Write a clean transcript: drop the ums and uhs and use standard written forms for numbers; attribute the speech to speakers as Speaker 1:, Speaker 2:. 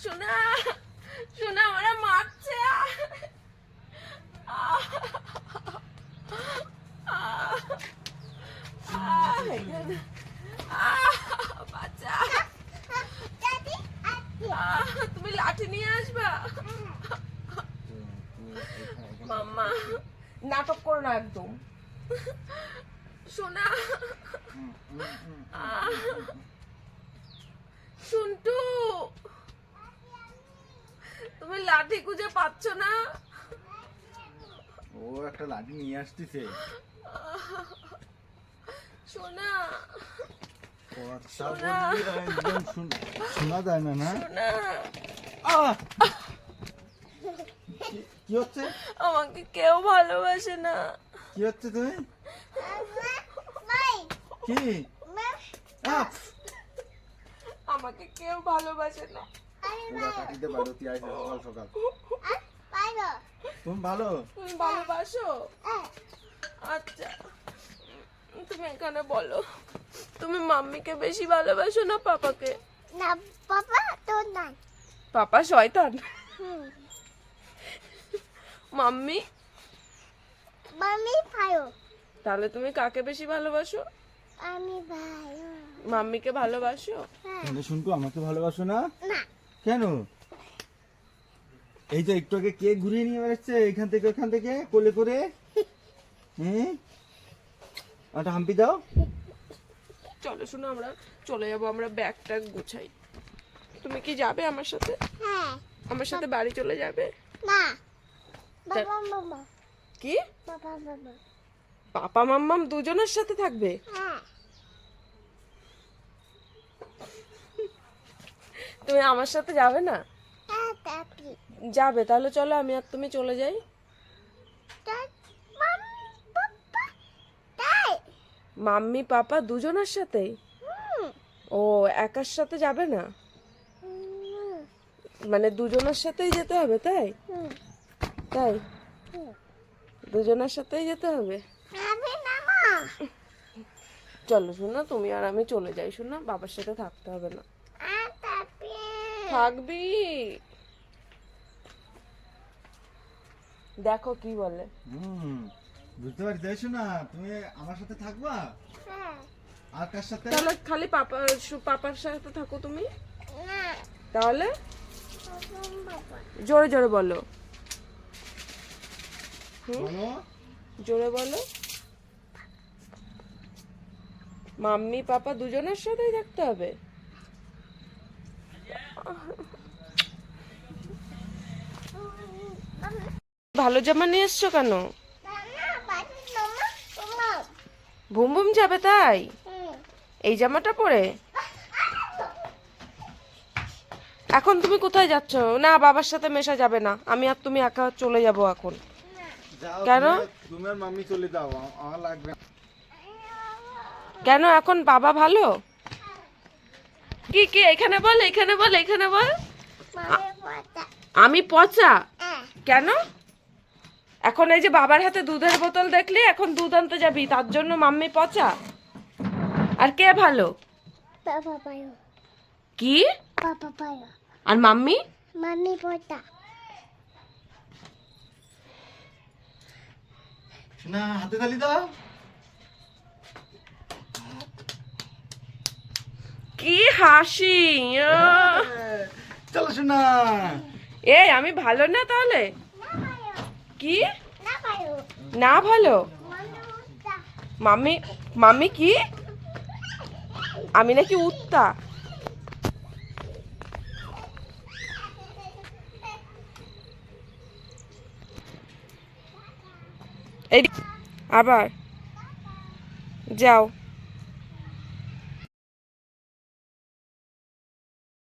Speaker 1: সোনা সোনা আমারে মারছে। বাচ্চা তুমি লাঠি নিয়ে আসবা। মাম্মা নাটক করো না একদম। সোনা শুনটু তুমি লাঠি খুঁজে পাচ্ছ না?
Speaker 2: ও একটা লাঠি নিয়ে আসতেছে।
Speaker 1: সোনা
Speaker 2: শোনা যায় না না? কি হচ্ছে?
Speaker 1: আমাকে কেউ ভালোবাসে না।
Speaker 2: কি হচ্ছে তুমি? কি?
Speaker 1: আমাকে কেউ ভালোবাসে না।
Speaker 2: পুরা কাটিতে পারো তুই আইছিস সকাল সকাল। তুমি ভালো?
Speaker 1: তুমি ভালোবাসো? আচ্ছা তুমি এখানে বলো, তুমি মাম্মিকে বেশি ভালোবাসো না পাপাকে?
Speaker 3: না, পাপা তো নাই।
Speaker 1: পাপা শয়তান। মাম্মি?
Speaker 3: মাম্মি ভালো।
Speaker 1: তাহলে তুমি কাকে বেশি ভালোবাসো?
Speaker 3: আমি ভালো।
Speaker 1: মাম্মিকে ভালোবাসো?
Speaker 2: তাহলে শুনকো আমাকে ভালোবাসো না?
Speaker 3: না।
Speaker 2: কেন? এই যে একটু আগে কে ঘুরিয়ে নিয়ে বেড়াচ্ছে এখান থেকে ওখান থেকে কোলে করে। একটা হাম্পি দাও।
Speaker 1: চলো শুনো আমরা চলে যাবো, আমরা ব্যাগ ট্যাগ গুছাই। তুমি কি যাবে আমার সাথে?
Speaker 3: হ্যাঁ।
Speaker 1: আমার সাথে বাড়ি চলে যাবে?
Speaker 3: না। বাবা মামা।
Speaker 1: কি?
Speaker 3: বাবা মামা।
Speaker 1: পাপা মাম্মাম দুজনের সাথে থাকবে?
Speaker 3: হ্যাঁ।
Speaker 1: তুমি আমার সাথে যাবে না?
Speaker 3: হ্যাঁ, তাকি।
Speaker 1: যাবে, তাহলে চলো আমি আর তুমি চলে যাই।
Speaker 3: মাম্মি পাপা তাই।
Speaker 1: মাম্মি পাপা দুজনের সাথেই? ও একার সাথে যাবে না? মানে দুজনের সাথেই যেতে হবে তাই? তাই দুজনের সাথেই যেতে হবে।
Speaker 3: আমি মামা।
Speaker 1: চলো শোনো তুমি আর আমি চলে যাই, শোনো বাবার সাথে থাকতে হবে না।
Speaker 3: তাপি।
Speaker 1: থাকবি? দেখো কি বলে।
Speaker 2: বুঝতে পারছি তাই না? তুমি আমার সাথে থাকবা?
Speaker 3: হ্যাঁ।
Speaker 2: আর কার সাথে?
Speaker 1: তাহলে খালি পাপার সাথে থাকো তুমি।
Speaker 3: না।
Speaker 1: তাহলে
Speaker 3: বাবা।
Speaker 1: জোরে জোরে বলো।
Speaker 2: বলো।
Speaker 1: জোরে বলো। মাম্মি পাপা দুজনের সাথেই থাকতে হবে? ভালো জামা নিয়ে এসছো কেন? ভুম ভুম যাবে তাই? এই জামাটা পরে? এখন তুমি কোথায় যাচ্ছ? না বাবার সাথে মেশা যাবে না, আমি আর তুমি একা চলে যাব এখন। কেন?
Speaker 2: তুমি আর মাম্মি চলে যাও, আমার লাগবে।
Speaker 1: কেন এখন বাবা ভালো? কি কি এখানে বল, এখানে বল, এখানে বল। আমি পচা? কেন? এখন এই যে বাবার হাতে দুধের বোতল দেখলি, এখন দুধ আনতে যাবি, তার জন্য মাম্মি পচা? আর কে ভালো?
Speaker 3: পাপা পায়ো।
Speaker 1: কি?
Speaker 3: পাপা পায়ো।
Speaker 1: আর মাম্মি?
Speaker 3: মাম্মি পচা।
Speaker 2: না হাতে তালি দাও।
Speaker 1: কি হাসি!
Speaker 2: চলো শোনা।
Speaker 1: এই আমি ভালো না তাহলে? কি
Speaker 3: না পায়ো।
Speaker 1: না ভালো? মাম্মি মাম্মি কি? আমি নাকি উত্তা? এই আবার যাও।